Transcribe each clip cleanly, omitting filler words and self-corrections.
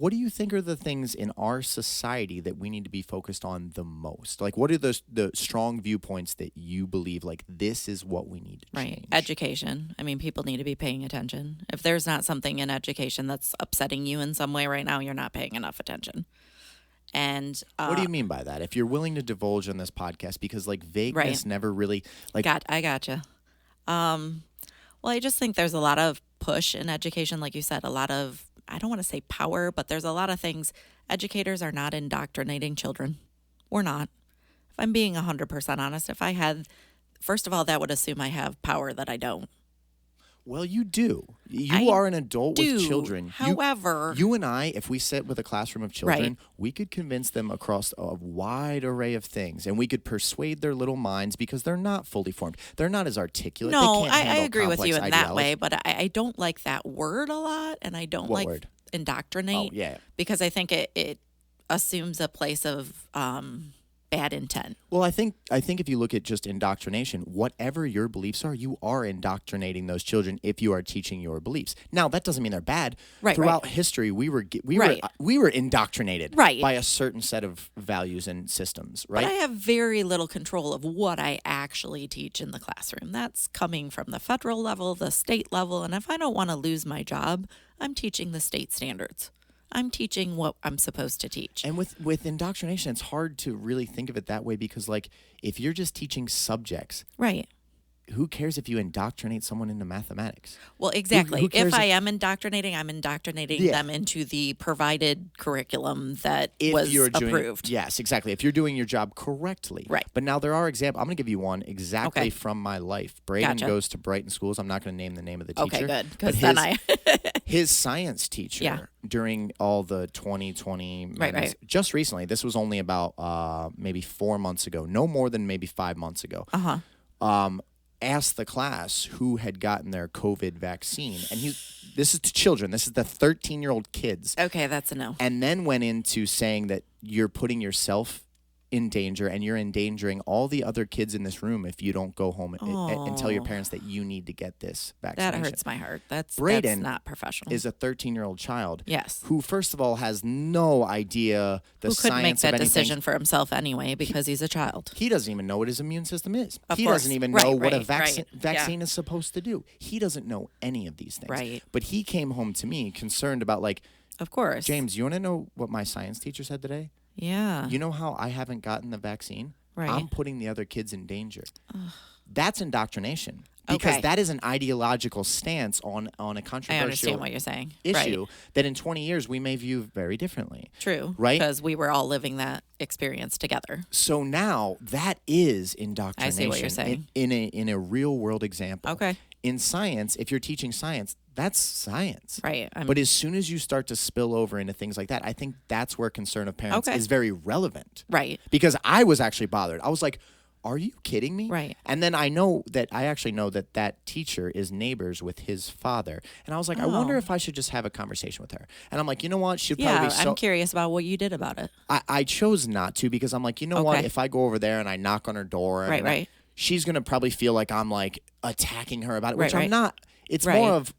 What do you think are the things in our society that we need to be focused on the most? Like, what are the strong viewpoints that you believe, like, this is what we need to Right. change? Education. I mean, people need to be paying attention. If there's not something in education that's upsetting you in some way right now, you're not paying enough attention. And What do you mean by that? If you're willing to divulge on this podcast, because, like, vagueness never really, like, I gotcha. Well, I just think there's a lot of push in education, like you said, a lot of, I don't want to say power, but there's a lot of things. Educators are not indoctrinating children. We're not. If I'm being 100% honest, if I had, first of all, that would assume I have power that I don't. well, you do. You are an adult with children. However, you and I, if we sit with a classroom of children, Right. we could convince them across a wide array of things, and we could persuade their little minds because they're not fully formed. They're not as articulate. no, They can't I handle agree with you in complex that way, ideology. but I don't like that word a lot, and I don't What like word? indoctrinate Oh, yeah. because I think it assumes a place of bad intent. Well, I think if you look at just indoctrination, whatever your beliefs are, you are indoctrinating those children if you are teaching your beliefs. Now, that doesn't mean they're bad. Right, Throughout history, we were indoctrinated Right. by a certain set of values and systems, right? But I have very little control of what I actually teach in the classroom. That's coming from the federal level, the state level, and if I don't want to lose my job, I'm teaching the state standards. I'm teaching what I'm supposed to teach. And with indoctrination, it's hard to really think of it that way because, like, if you're just teaching subjects, Right. who cares if you indoctrinate someone into mathematics? Well, exactly. who cares If I am indoctrinating, I'm indoctrinating Yeah. them into the provided curriculum that If was you're doing, approved. Yes, exactly. If you're doing your job correctly. Right. But now there are examples. I'm going to give you one exactly Okay. from my life. Braden Gotcha. goes to Brighton Schools. I'm not going to name the name of the teacher. Okay, good. But Because then I. his science teacher Yeah. during all the 2020 Right. just recently, this was only about maybe 4 months ago, no more than maybe 5 months ago, asked the class who had gotten their COVID vaccine. And this is to children. This is the 13-year-old kids. Okay, that's a no. And then went into saying that you're putting yourself in danger and you're endangering all the other kids in this room if you don't go home and tell your parents that you need to get this vaccination. That hurts my heart. That's Braden not professional. is a 13-year-old child Yes. who, first of all, has no idea the Who couldn't make science that of anything. decision for himself anyway because he's a child. He doesn't even know what his immune system is. Of He course. doesn't even Right, know what a right, vaccine Yeah. is supposed to do. He doesn't know any of these things. Right. But he came home to me concerned about, like, Of course. James, you want to know what my science teacher said today? Yeah. You know how I haven't gotten the vaccine? Right. I'm putting the other kids in danger. That's indoctrination. Because Okay. that is an ideological stance on a I controversial understand what you're saying. issue Right. that in 20 years we may view very differently. True. Right? Because we were all living that experience together. So now that is indoctrination. I see what you're saying. In a real world example. Okay. In science, if you're teaching science, that's science. Right. But as soon as you start to spill over into things like that, I think that's where concern of parents Okay. is very relevant. Right. Because I was actually bothered. I was like, are you kidding me? Right. And then I actually know that teacher is neighbors with his father. And I was like, I wonder if I should just have a conversation with her. And I'm like, you know what? She'd probably Yeah, I'm curious about what you did about it. I chose not to because I'm like, you know what? Okay. If I go over there and I knock on her door, Right. she's going to probably feel like I'm like attacking her about it, which Right. I'm not. It's Right. more of,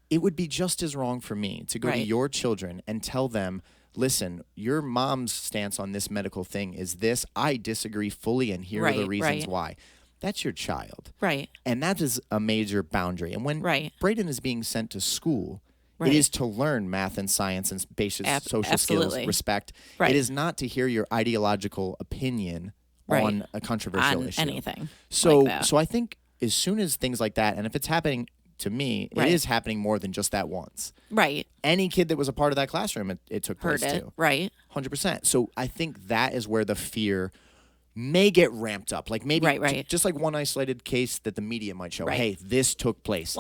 it would be just as wrong for me to go to Right. your children and tell them, listen, your mom's stance on this medical thing is this. I disagree fully, and here are the Right, reasons right. why. That's your child. Right. And that is a major boundary. And when Right. Braden is being sent to school, Right. it is to learn math and science and basic social absolutely. skills, respect. Right. It is not to hear your ideological opinion Right. on a controversial On issue. anything. So, like that. so I think as soon as things like that, and if it's happening to me, Right. it is happening more than just that once. Right. Any kid that was a part of that classroom, it took Heard place it. too. Right. 100%. So I think that is where the fear may get ramped up. Like maybe Right. just like one isolated case that the media might show. Right. Hey, this took place.